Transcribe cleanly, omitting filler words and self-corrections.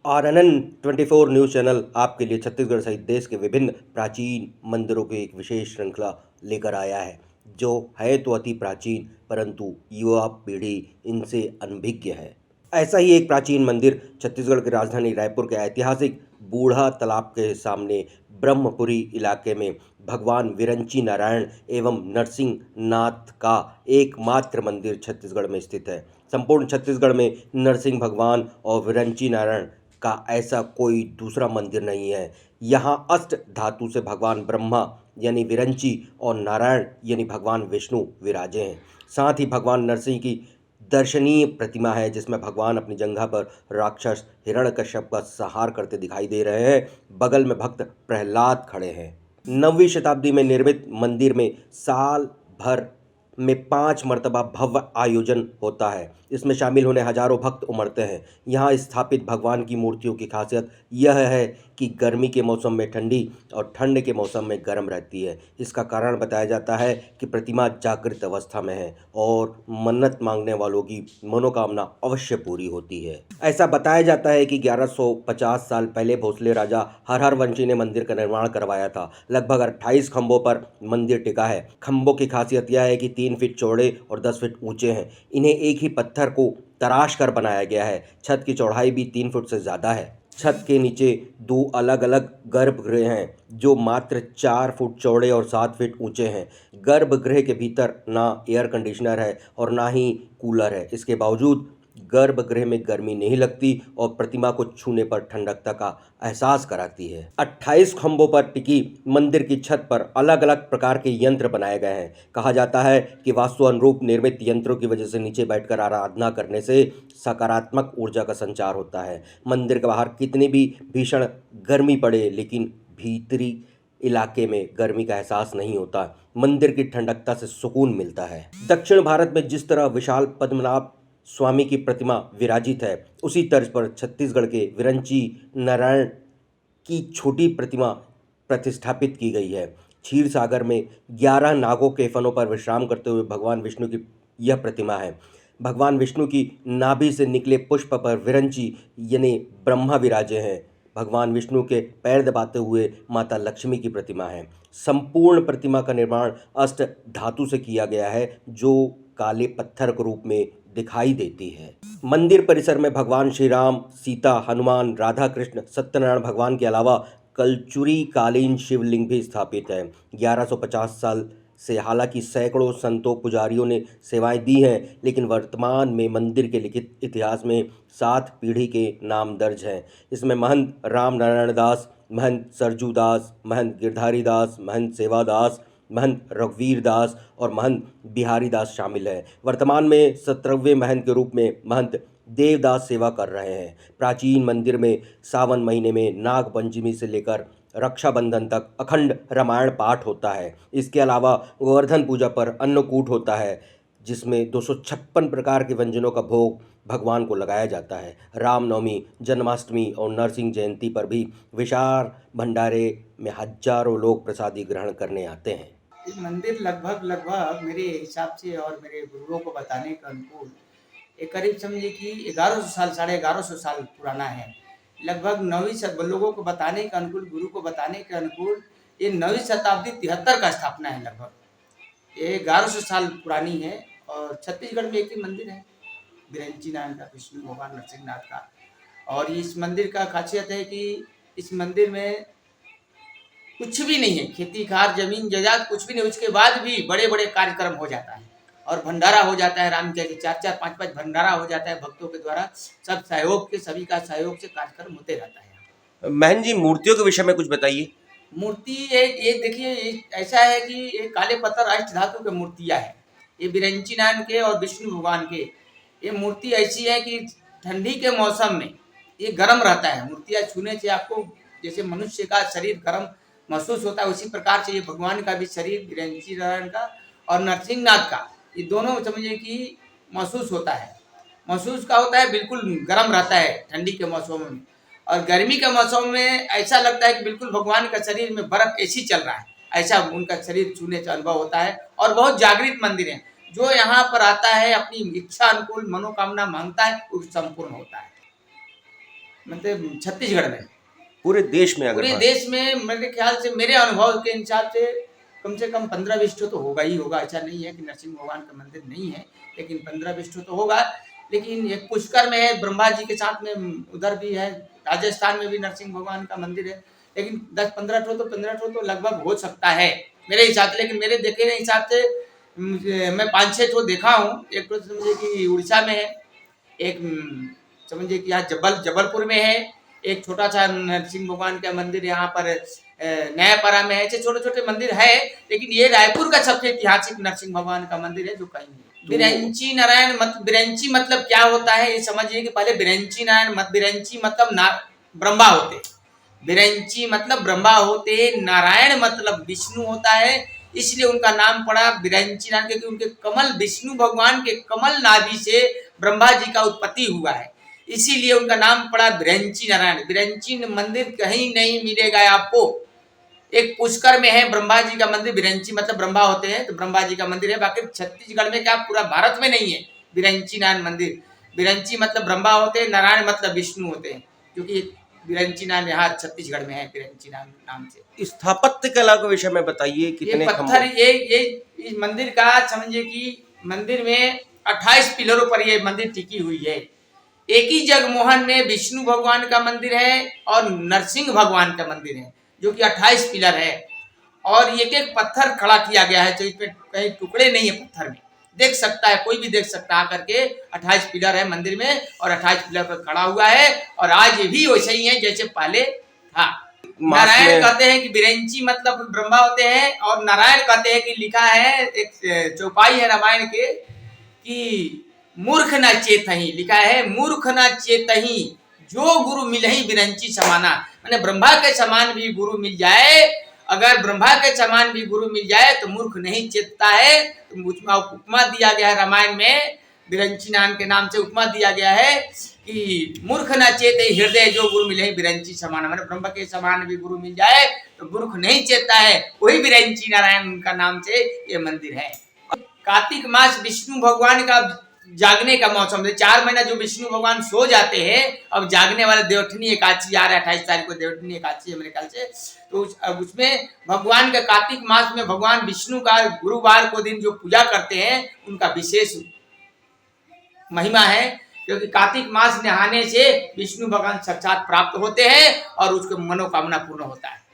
RNN 24 news channel आपके लिए छत्तीसगढ़ सहित देश के विभिन्न प्राचीन मंदिरों की एक विशेष श्रृंखला लेकर आया है, जो है तो अति प्राचीन परंतु युवा पीढ़ी इनसे अनभिज्ञ है। ऐसा ही एक प्राचीन मंदिर छत्तीसगढ़ की राजधानी रायपुर के ऐतिहासिक बूढ़ा तालाब के सामने ब्रह्मपुरी इलाके में भगवान विरंची नारायण एवं नरसिंह नाथ का एकमात्र मंदिर छत्तीसगढ़ में स्थित है। संपूर्ण छत्तीसगढ़ में नरसिंह भगवान और विरंची नारायण का ऐसा कोई दूसरा मंदिर नहीं है। यहाँ अष्ट धातु से भगवान ब्रह्मा यानी विरंची और नारायण यानी भगवान विष्णु विराजे हैं। साथ ही भगवान नरसिंह की दर्शनीय प्रतिमा है, जिसमें भगवान अपनी जंघा पर राक्षस हिरण्यकश्यप का संहार करते दिखाई दे रहे हैं। बगल में भक्त प्रहलाद खड़े हैं। 9वीं शताब्दी में निर्मित मंदिर में साल भर में 5 मर्तबा भव्य आयोजन होता है। इसमें शामिल होने हजारों भक्त उमड़ते हैं। यहाँ स्थापित भगवान की मूर्तियों की खासियत यह है कि गर्मी के मौसम में ठंडी और ठंड के मौसम में गर्म रहती है। इसका कारण बताया जाता है कि प्रतिमा जागृत अवस्था में है और मन्नत मांगने वालों की मनोकामना अवश्य पूरी होती है। ऐसा बताया जाता है कि 1150 साल पहले भोसले राजा हरहर वंशी ने मंदिर का निर्माण करवाया था। लगभग 28 खंभों पर मंदिर टिका है। खंभों की खासियत यह है कि 3 फीट चौड़े और 10 फीट ऊंचे हैं। इन्हें एक ही पत्थर को तराश कर बनाया गया है। छत की चौड़ाई भी 3 फुट से ज़्यादा है। छत के नीचे 2 अलग अलग गर्भगृह हैं, जो मात्र 4 फुट चौड़े और 7 फीट ऊंचे हैं। गर्भगृह के भीतर ना एयर कंडीशनर है और ना ही कूलर है। इसके बावजूद गर्भगृह में गर्मी नहीं लगती और प्रतिमा को छूने पर ठंडकता का एहसास कराती है। 28 खंभों पर टिकी मंदिर की छत पर अलग अलग प्रकार के यंत्र बनाए गए हैं। कहा जाता है कि वास्तु अनुरूप निर्मित यंत्रों की वजह से नीचे बैठकर आराधना करने से सकारात्मक ऊर्जा का संचार होता है। मंदिर के बाहर कितनी भी भीषण गर्मी पड़े, लेकिन भीतरी इलाके में गर्मी का एहसास नहीं होता। मंदिर की ठंडकता से सुकून मिलता है। दक्षिण भारत में जिस तरह विशाल पद्मनाभ स्वामी की प्रतिमा विराजित है, उसी तर्ज पर छत्तीसगढ़ के विरंची नारायण की छोटी प्रतिमा प्रतिष्ठापित की गई है। क्षीर सागर में 11 नागों के फनों पर विश्राम करते हुए भगवान विष्णु की यह प्रतिमा है। भगवान विष्णु की नाभि से निकले पुष्प पर विरंची यानी ब्रह्मा विराजे हैं। भगवान विष्णु के पैर दबाते हुए माता लक्ष्मी की प्रतिमा है। संपूर्ण प्रतिमा का निर्माण अष्ट धातु से किया गया है, जो काले पत्थर के रूप में दिखाई देती है। मंदिर परिसर में भगवान श्री राम, सीता, हनुमान, राधा कृष्ण, सत्यनारायण भगवान के अलावा कलचुरी कालीन शिवलिंग भी स्थापित है। 1150 साल से हालांकि सैकड़ों संतों पुजारियों ने सेवाएं दी हैं, लेकिन वर्तमान में मंदिर के लिखित इतिहास में 7 पीढ़ी के नाम दर्ज हैं। इसमें महंत राम नारायण दास, महंत सरजू दास, महंत गिरधारी दास, महंत सेवा दास, महंत रघुवीर दास और महंत बिहारी दास शामिल हैं। वर्तमान में 17वें महंत के रूप में महंत देवदास सेवा कर रहे हैं। प्राचीन मंदिर में सावन महीने में नाग पंचमी से लेकर रक्षाबंधन तक अखंड रामायण पाठ होता है। इसके अलावा गोवर्धन पूजा पर अन्नकूट होता है, जिसमें 256 प्रकार के व्यंजनों का भोग भगवान को लगाया जाता है। रामनवमी, जन्माष्टमी और नरसिंह जयंती पर भी विशाल भंडारे में हजारों लोग प्रसादी ग्रहण करने आते हैं। ये मंदिर लगभग लगभग मेरे हिसाब से और मेरे गुरुओं को बताने के अनुकूल एक करीब समझिए कि 1100 साल, 1150 साल पुराना है। लगभग 9वीं लोगों को बताने के अनुकूल, गुरु को बताने के अनुकूल ये 9वीं शताब्दी 73 का स्थापना है। लगभग ये 1100 साल पुरानी है और छत्तीसगढ़ में एक ही मंदिर है, बिरंची नारायण का, विष्णु भगवान नरसिंहनाथ का। और इस मंदिर का खासियत है कि इस मंदिर में कुछ भी नहीं है, खेती खार जमीन जायदाद कुछ भी नहीं, उसके बाद भी बड़े बड़े कार्यक्रम हो जाता है और भंडारा हो जाता है। राम के 4-4, 5-5 भंडारा हो जाता है भक्तों के द्वारा। सब सहयोग के, सभी का सहयोग से कार्यक्रम होते रहता है। महन जी, मूर्तियों के विषय में कुछ बताइए। मूर्ति ये देखिए, ऐसा है कि ये काले पत्थर अष्ट धातु के मूर्तियाँ है। ये बिरंची नारायण के और विष्णु भगवान के ये मूर्ति ऐसी है कि ठंडी के मौसम में ये गर्म रहता है। मूर्तियाँ छूने से आपको जैसे मनुष्य का शरीर गर्म महसूस होता है, उसी प्रकार से ये भगवान का भी शरीर, बिरंची नारायण का और नरसिंहनाथ का, ये दोनों समझिए कि महसूस होता है। महसूस का होता है, बिल्कुल गर्म रहता है ठंडी के मौसम में। और गर्मी के मौसम में ऐसा लगता है कि बिल्कुल भगवान का शरीर में बर्फ ऐसी चल रहा है, ऐसा उनका शरीर छूने से अनुभव होता है। और बहुत जागृत मंदिर है, जो यहाँ पर आता है अपनी इच्छा अनुकूल मनोकामना मांगता है, वो संपूर्ण होता है। मतलब छत्तीसगढ़ में, पूरे देश में अगर पूरे बात देश में मेरे ख्याल से, मेरे अनुभव के हिसाब से कम 15-20 तो होगा ही होगा। ऐसा नहीं है कि नरसिंह भगवान का मंदिर नहीं है, लेकिन 15-20 तो होगा। लेकिन एक पुष्कर में है, ब्रह्मा जी के साथ में उधर भी है, राजस्थान में भी नरसिंह भगवान का मंदिर है। लेकिन 10-15 तो 15 तो लगभग हो सकता है मेरे हिसाब से। लेकिन मेरे देखे हुए हिसाब से मैं 5-6 तो देखा हूँ। एक तो समझिए कि उड़ीसा में है, एक समझिए कि यहाँ जबलपुर में है, एक छोटा सा नरसिंह भगवान का मंदिर यहाँ पर नयापारा में है। ऐसे छोटे छोटे मंदिर है, लेकिन ये रायपुर का सबसे ऐतिहासिक नरसिंह भगवान का मंदिर है जो कहीं नहीं। बिरंची नारायण बिरंची मतलब क्या होता है ये समझिए कि पहले बिरंची नारायण बिरंची मतलब ब्रह्मा होते, बिरंची मतलब ब्रह्मा होते, नारायण मतलब विष्णु होता है। इसलिए उनका नाम पड़ा बिरंची नारायण, क्योंकि उनके कमल, विष्णु भगवान के कमल नाभि से ब्रह्मा जी का उत्पत्ति हुआ है, इसीलिए उनका नाम पड़ा बिरंची नारायण। बिरंची मंदिर कहीं नहीं मिलेगा आपको। एक पुष्कर में है ब्रह्मा जी का मंदिर, बिरंची मतलब ब्रह्मा होते हैं तो ब्रह्मा जी का मंदिर है। बाकी छत्तीसगढ़ में क्या पूरा भारत में नहीं है बिरंची नारायण मंदिर। बिरंची मतलब ब्रह्मा होते हैं, नारायण मतलब विष्णु होते हैं, क्योंकि बिरंची नारायण यहाँ छत्तीसगढ़ में है, बिरंची नारायण नाम से। स्थापत्य कला के विषय में बताइए, ये कितने पत्थर, खंभों? ये इस मंदिर का समझिए कि मंदिर में 28 पिलरों पर ये मंदिर टिकी हुई है। एक ही जगमोहन में विष्णु भगवान का मंदिर है और नरसिंह भगवान का मंदिर है, जो कि 28 पिलर है। और एक एक पत्थर खड़ा किया गया है, तो इसमें कहीं टुकड़े नहीं है पत्थर में, देख सकता है, कोई भी देख सकता है आकर के। 28 पिलर है मंदिर में और 28 पिलर पर खड़ा हुआ है, और आज भी वैसे ही है जैसे पहले था। मास नारायण में कहते हैं कि बिरंची मतलब ब्रह्मा होते हैं, और नारायण कहते हैं कि लिखा है एक चौपाई है रामायण के कि मूर्ख न चेतहि, लिखा है मूर्ख न चेतहि जो गुरु मिलहि बिरंची समाना। मैंने ब्रह्मा के समान भी गुरु मिल जाए, अगर ब्रह्मा के समान भी गुरु मिल जाए तो मूर्ख नहीं चेतता है। तो उपमा दिया गया है रामायण में, बिरंची नाम के नाम से उपमा दिया गया है कि मूर्ख न चेत हृदय जो गुरु मिले बिरंची समान। मैंने ब्रह्म के समान भी गुरु मिल जाए तो मूर्ख नहीं चेतता है, वही बिरंची नारायण का नाम से ये मंदिर है। कार्तिक मास विष्णु भगवान का जागने का मौसम है। 4 महीना जो विष्णु भगवान सो जाते हैं, अब जागने वाले देवठनी एकादशी आ रहा है, 28 तारीख को देवठनी एकादशी है मेरे ख्याल से। तो अब उसमें भगवान का कार्तिक मास में भगवान विष्णु का गुरुवार को दिन जो पूजा करते हैं, उनका विशेष महिमा है, क्योंकि कार्तिक मास नहाने से विष्णु भगवान साक्षात प्राप्त होते हैं और उसको मनोकामना पूर्ण होता है।